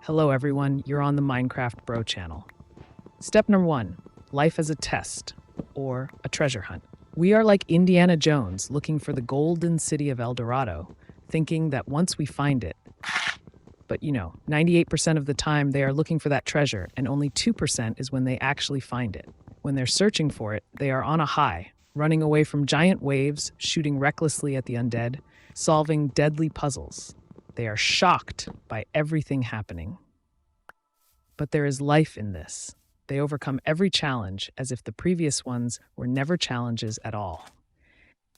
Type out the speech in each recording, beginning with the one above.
Hello everyone, you're on the Minecraft Bro channel. Step number 1, life as a test, or a treasure hunt. We are like Indiana Jones looking for the golden city of El Dorado, thinking that once we find it, but 98% of the time they are looking for that treasure and only 2% is when they actually find it. When they're searching for it, they are on a high, running away from giant waves, shooting recklessly at the undead, solving deadly puzzles. They are shocked by everything happening. But there is life in this. They overcome every challenge as if the previous ones were never challenges at all.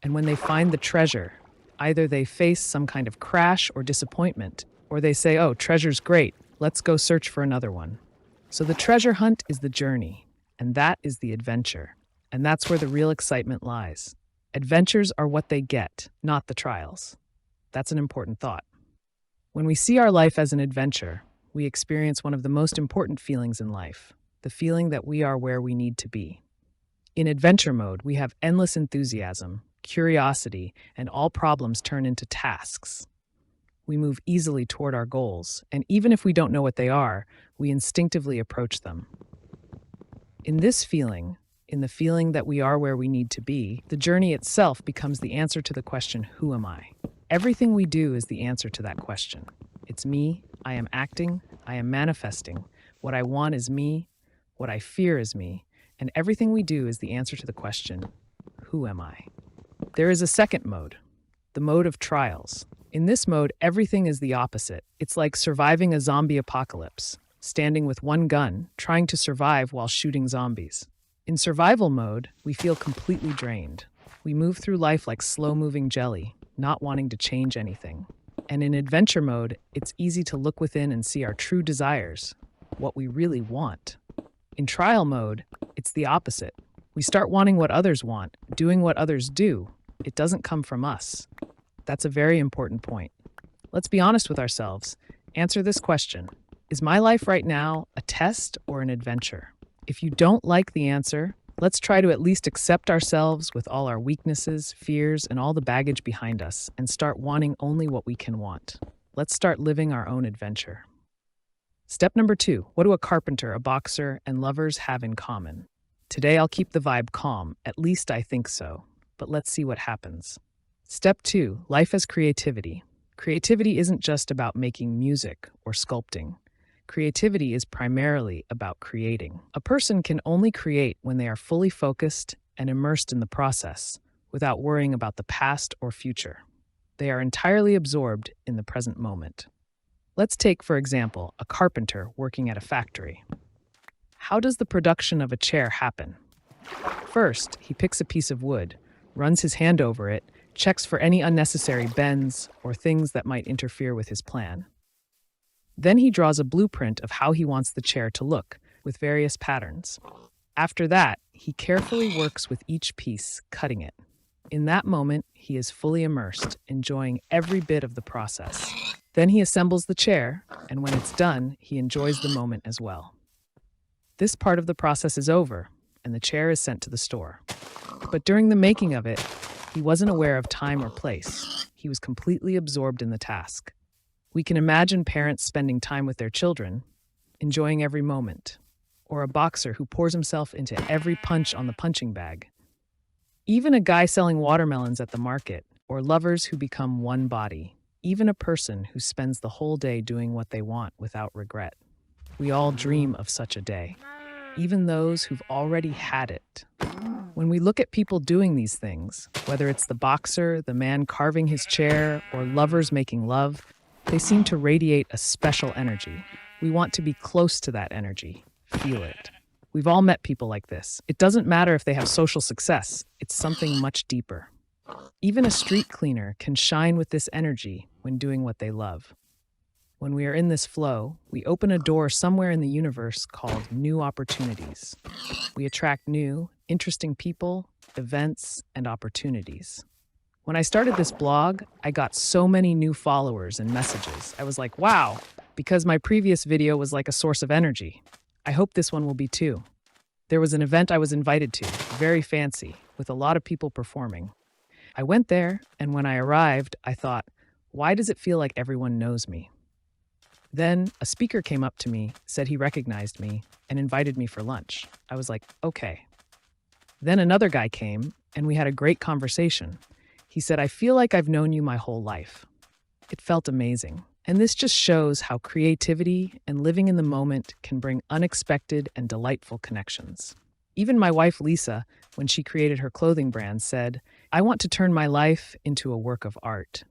And when they find the treasure, either they face some kind of crash or disappointment, or they say, "Oh, treasure's great, let's go search for another one." So the treasure hunt is the journey, and that is the adventure. And that's where the real excitement lies. Adventures are what they get, not the trials. That's an important thought. When we see our life as an adventure, we experience one of the most important feelings in life, the feeling that we are where we need to be. In adventure mode, we have endless enthusiasm, curiosity, and all problems turn into tasks. We move easily toward our goals, and even if we don't know what they are, we instinctively approach them. In this feeling, in the feeling that we are where we need to be, the journey itself becomes the answer to the question, who am I? Everything we do is the answer to that question. It's me, I am acting, I am manifesting. What I want is me, what I fear is me, and everything we do is the answer to the question, who am I? There is a second mode, the mode of trials. In this mode, everything is the opposite. It's like surviving a zombie apocalypse, standing with one gun, trying to survive while shooting zombies. In survival mode, we feel completely drained. We move through life like slow-moving jelly, not wanting to change anything. And in adventure mode, it's easy to look within and see our true desires, what we really want. In trial mode, it's the opposite. We start wanting what others want, doing what others do. It doesn't come from us. That's a very important point. Let's be honest with ourselves. Answer this question. Is my life right now a test or an adventure? If you don't like the answer, let's try to at least accept ourselves with all our weaknesses, fears, and all the baggage behind us and start wanting only what we can want. Let's start living our own adventure. Step number 2, what do a carpenter, a boxer, and lovers have in common? Today I'll keep the vibe calm, at least I think so, but let's see what happens. Step 2, life as creativity. Creativity isn't just about making music or sculpting. Creativity is primarily about creating. A person can only create when they are fully focused and immersed in the process, without worrying about the past or future. They are entirely absorbed in the present moment. Let's take, for example, a carpenter working at a factory. How does the production of a chair happen? First, he picks a piece of wood, runs his hand over it, checks for any unnecessary bends or things that might interfere with his plan. Then he draws a blueprint of how he wants the chair to look, with various patterns. After that, he carefully works with each piece, cutting it. In that moment, he is fully immersed, enjoying every bit of the process. Then he assembles the chair, and when it's done, he enjoys the moment as well. This part of the process is over, and the chair is sent to the store. But during the making of it, he wasn't aware of time or place. He was completely absorbed in the task. We can imagine parents spending time with their children, enjoying every moment, or a boxer who pours himself into every punch on the punching bag. Even a guy selling watermelons at the market, or lovers who become one body, even a person who spends the whole day doing what they want without regret. We all dream of such a day, even those who've already had it. When we look at people doing these things, whether it's the boxer, the man carving his chair, or lovers making love, they seem to radiate a special energy. We want to be close to that energy, feel it. We've all met people like this. It doesn't matter if they have social success, it's something much deeper. Even a street cleaner can shine with this energy when doing what they love. When we are in this flow, we open a door somewhere in the universe called new opportunities. We attract new, interesting people, events, and opportunities. When I started this blog, I got so many new followers and messages. I was like, wow, because my previous video was like a source of energy. I hope this one will be too. There was an event I was invited to, very fancy, with a lot of people performing. I went there, and when I arrived, I thought, why does it feel like everyone knows me? Then a speaker came up to me, said he recognized me, and invited me for lunch. I was like, okay. Then another guy came, and we had a great conversation. He said, I feel like I've known you my whole life. It felt amazing. And this just shows how creativity and living in the moment can bring unexpected and delightful connections. Even my wife, Lisa, when she created her clothing brand, said, I want to turn my life into a work of art.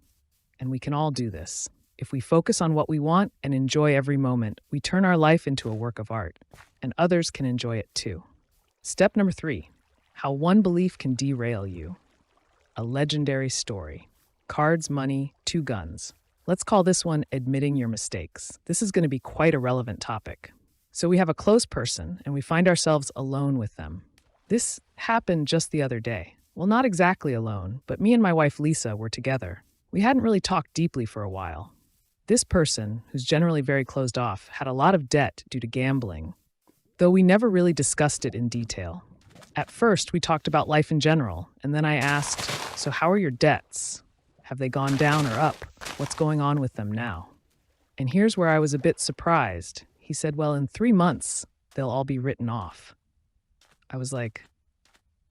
And we can all do this. If we focus on what we want and enjoy every moment, we turn our life into a work of art, and others can enjoy it too. Step number 3, how one belief can derail you. A legendary story. Cards, money, 2 guns. Let's call this one admitting your mistakes. This is going to be quite a relevant topic. So we have a close person and we find ourselves alone with them. This happened just the other day. Well, not exactly alone, but me and my wife Lisa were together. We hadn't really talked deeply for a while. This person, who's generally very closed off, had a lot of debt due to gambling, though we never really discussed it in detail. At first, we talked about life in general, and then I asked, so how are your debts? Have they gone down or up? What's going on with them now? And here's where I was a bit surprised. He said, well, in 3 months, they'll all be written off. I was like,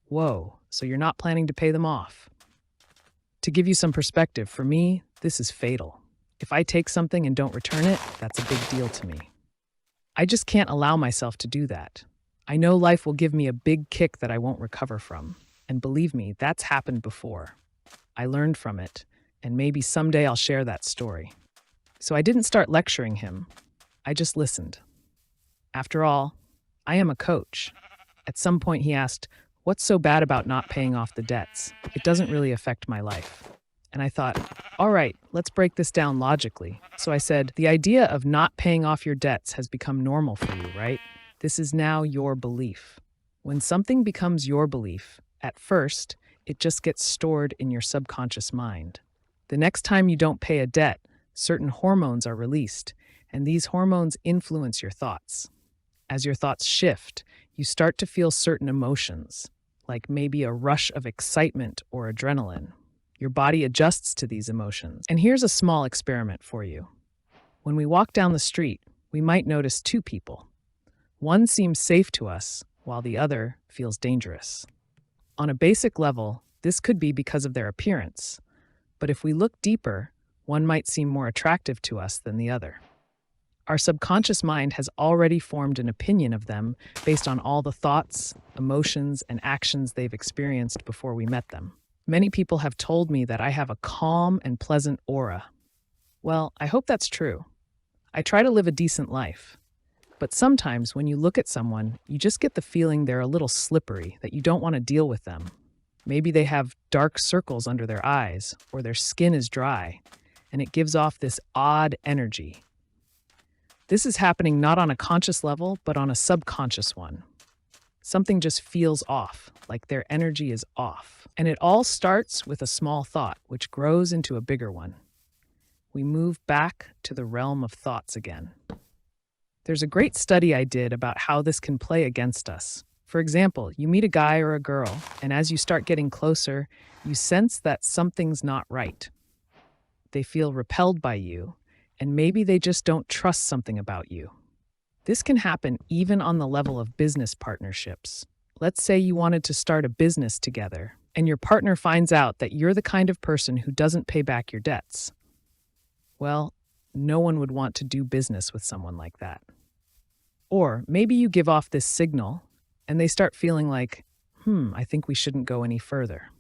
whoa, so you're not planning to pay them off? To give you some perspective, for me, this is fatal. If I take something and don't return it, that's a big deal to me. I just can't allow myself to do that. I know life will give me a big kick that I won't recover from. And believe me, that's happened before. I learned from it, and maybe someday I'll share that story. So I didn't start lecturing him. I just listened. After all, I am a coach. At some point he asked, what's so bad about not paying off the debts? It doesn't really affect my life. And I thought, all right, let's break this down logically. So I said, the idea of not paying off your debts has become normal for you, right? This is now your belief. When something becomes your belief, at first, it just gets stored in your subconscious mind. The next time you don't pay a debt, certain hormones are released, and these hormones influence your thoughts. As your thoughts shift, you start to feel certain emotions, like maybe a rush of excitement or adrenaline. Your body adjusts to these emotions. And here's a small experiment for you. When we walk down the street, we might notice 2 people. One seems safe to us, while the other feels dangerous. On a basic level, this could be because of their appearance. But if we look deeper, one might seem more attractive to us than the other. Our subconscious mind has already formed an opinion of them based on all the thoughts, emotions, and actions they've experienced before we met them. Many people have told me that I have a calm and pleasant aura. Well, I hope that's true. I try to live a decent life. But sometimes when you look at someone, you just get the feeling they're a little slippery, that you don't want to deal with them. Maybe they have dark circles under their eyes, or their skin is dry, and it gives off this odd energy. This is happening not on a conscious level, but on a subconscious one. Something just feels off, like their energy is off. And it all starts with a small thought, which grows into a bigger one. We move back to the realm of thoughts again. There's a great study I did about how this can play against us. For example, you meet a guy or a girl, and as you start getting closer, you sense that something's not right. They feel repelled by you, and maybe they just don't trust something about you. This can happen even on the level of business partnerships. Let's say you wanted to start a business together, and your partner finds out that you're the kind of person who doesn't pay back your debts. Well, no one would want to do business with someone like that. Or maybe you give off this signal, and they start feeling like, I think we shouldn't go any further.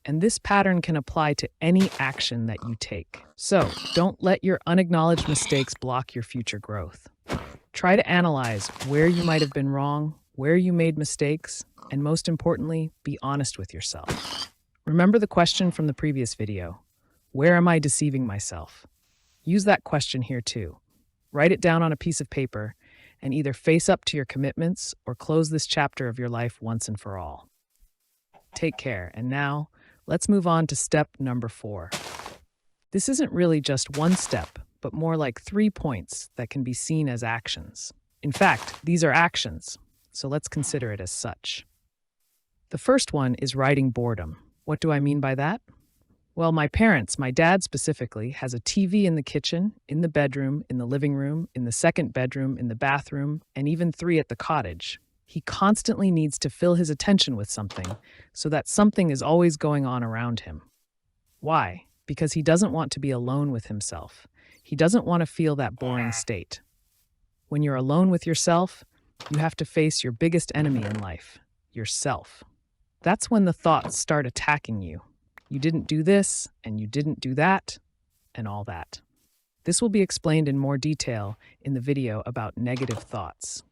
And this pattern can apply to any action that you take. So, don't let your unacknowledged mistakes block your future growth. Try to analyze where you might have been wrong, where you made mistakes, and most importantly, be honest with yourself. Remember the question from the previous video, where am I deceiving myself? Use that question here too. Write it down on a piece of paper and either face up to your commitments or close this chapter of your life once and for all. Take care, and now let's move on to step number 4. This isn't really just one step, but more like 3 points that can be seen as actions. In fact, these are actions, so let's consider it as such. The first one is writing boredom. What do I mean by that? Well, my dad specifically, has a TV in the kitchen, in the bedroom, in the living room, in the second bedroom, in the bathroom, and even three at the cottage. He constantly needs to fill his attention with something, so that something is always going on around him. Why? Because he doesn't want to be alone with himself. He doesn't want to feel that boring state. When you're alone with yourself, you have to face your biggest enemy in life, yourself. That's when the thoughts start attacking you. You didn't do this, and you didn't do that, and all that. This will be explained in more detail in the video about negative thoughts.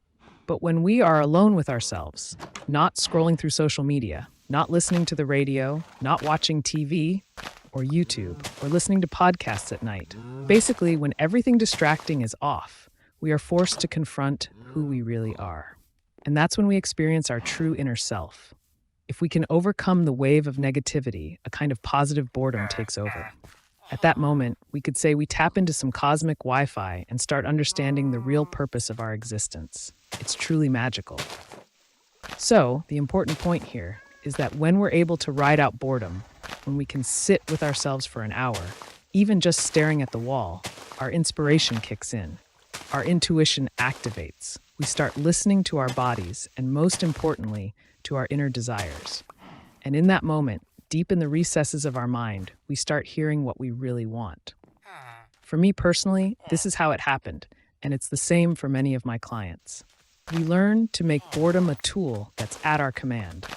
But when we are alone with ourselves, not scrolling through social media, not listening to the radio, not watching TV or YouTube, or listening to podcasts at night, basically when everything distracting is off, we are forced to confront who we really are. And that's when we experience our true inner self. If we can overcome the wave of negativity, a kind of positive boredom takes over. At that moment, we could say we tap into some cosmic Wi-Fi and start understanding the real purpose of our existence. It's truly magical. So, the important point here is that when we're able to ride out boredom, when we can sit with ourselves for an hour, even just staring at the wall, our inspiration kicks in. Our intuition activates. We start listening to our bodies and, most importantly, to our inner desires. And in that moment, deep in the recesses of our mind, we start hearing what we really want. For me personally, this is how it happened, and it's the same for many of my clients. We learn to make boredom a tool that's at our command.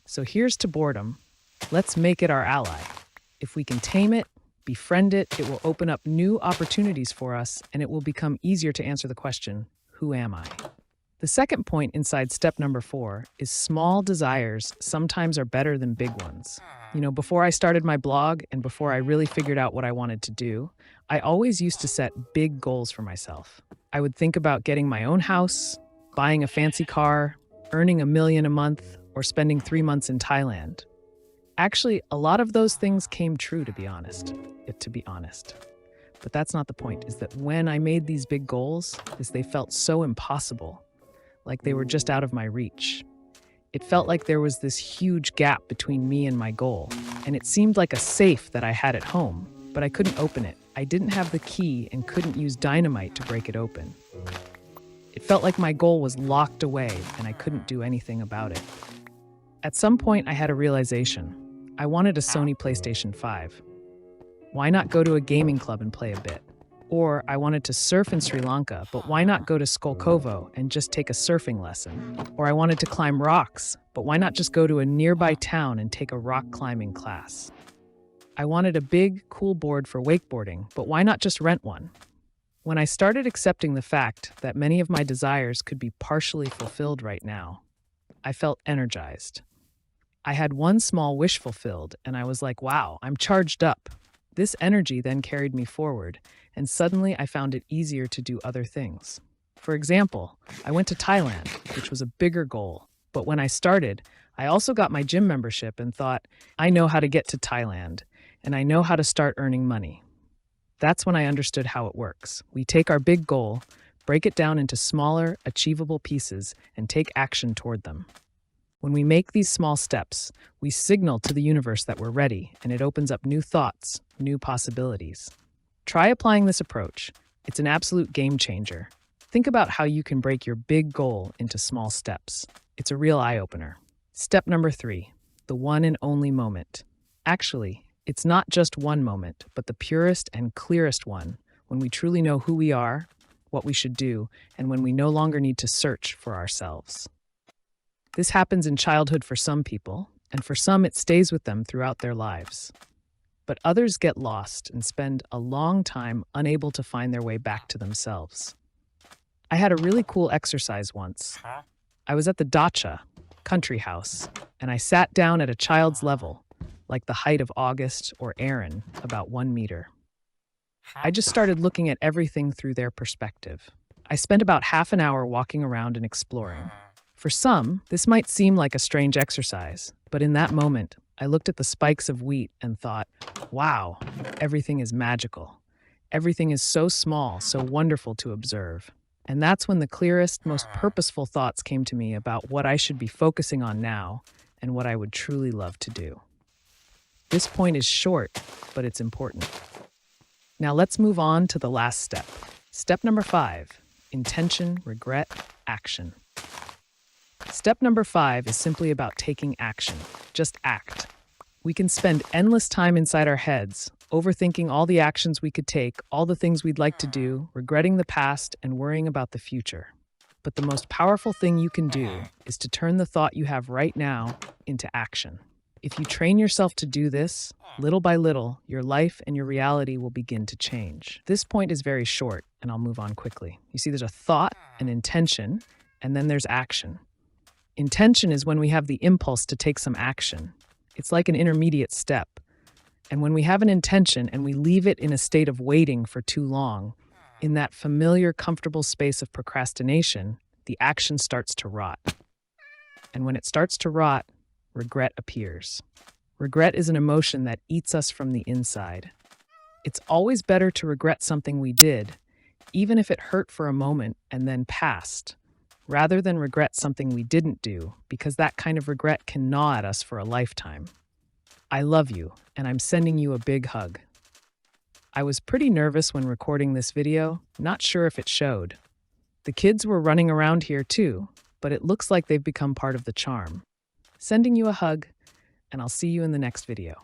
So here's to boredom. Let's make it our ally. If we can tame it, befriend it, it will open up new opportunities for us, and it will become easier to answer the question, who am I? The second point inside step number 4 is small desires sometimes are better than big ones. Before I started my blog and before I really figured out what I wanted to do, I always used to set big goals for myself. I would think about getting my own house, buying a fancy car, earning $1 million a month, or spending 3 months in Thailand. Actually, a lot of those things came true, to be honest. But that's not the point, is that when I made these big goals, they felt so impossible, like they were just out of my reach. It felt like there was this huge gap between me and my goal, and it seemed like a safe that I had at home, but I couldn't open it. I didn't have the key and couldn't use dynamite to break it open. It felt like my goal was locked away and I couldn't do anything about it. At some point, I had a realization. I wanted a Sony PlayStation 5. Why not go to a gaming club and play a bit? Or I wanted to surf in Sri Lanka, but why not go to Skolkovo and just take a surfing lesson? Or I wanted to climb rocks, but why not just go to a nearby town and take a rock climbing class? I wanted a big, cool board for wakeboarding, but why not just rent one? When I started accepting the fact that many of my desires could be partially fulfilled right now, I felt energized. I had one small wish fulfilled, and I was like, wow, I'm charged up. This energy then carried me forward, and suddenly I found it easier to do other things. For example, I went to Thailand, which was a bigger goal. But when I started, I also got my gym membership and thought, I know how to get to Thailand, and I know how to start earning money. That's when I understood how it works. We take our big goal, break it down into smaller, achievable pieces, and take action toward them. When we make these small steps, we signal to the universe that we're ready, and it opens up new thoughts, new possibilities. Try applying this approach. It's an absolute game changer. Think about how you can break your big goal into small steps. It's a real eye-opener. Step number 3, the one and only moment. Actually, it's not just one moment, but the purest and clearest one, when we truly know who we are, what we should do, and when we no longer need to search for ourselves. This happens in childhood for some people, and for some it stays with them throughout their lives. But others get lost and spend a long time unable to find their way back to themselves. I had a really cool exercise once. I was at the dacha, country house, and I sat down at a child's level, like the height of August or Aaron, about 1 meter. I just started looking at everything through their perspective. I spent about half an hour walking around and exploring. For some, this might seem like a strange exercise, but in that moment, I looked at the spikes of wheat and thought, wow, everything is magical. Everything is so small, so wonderful to observe. And that's when the clearest, most purposeful thoughts came to me about what I should be focusing on now and what I would truly love to do. This point is short, but it's important. Now let's move on to the last step. Step number 5, intention, regret, action. Step number 5 is simply about taking action. Just act. We can spend endless time inside our heads, overthinking all the actions we could take, all the things we'd like to do, regretting the past, and worrying about the future. But the most powerful thing you can do is to turn the thought you have right now into action. If you train yourself to do this, little by little, your life and your reality will begin to change. This point is very short, and I'll move on quickly. You see, there's a thought, an intention, and then there's action. Intention is when we have the impulse to take some action. It's like an intermediate step. And when we have an intention and we leave it in a state of waiting for too long, in that familiar, comfortable space of procrastination, the action starts to rot. And when it starts to rot, regret appears. Regret is an emotion that eats us from the inside. It's always better to regret something we did, even if it hurt for a moment and then passed, rather than regret something we didn't do, because that kind of regret can gnaw at us for a lifetime. I love you, and I'm sending you a big hug. I was pretty nervous when recording this video, not sure if it showed. The kids were running around here too, but it looks like they've become part of the charm. Sending you a hug, and I'll see you in the next video.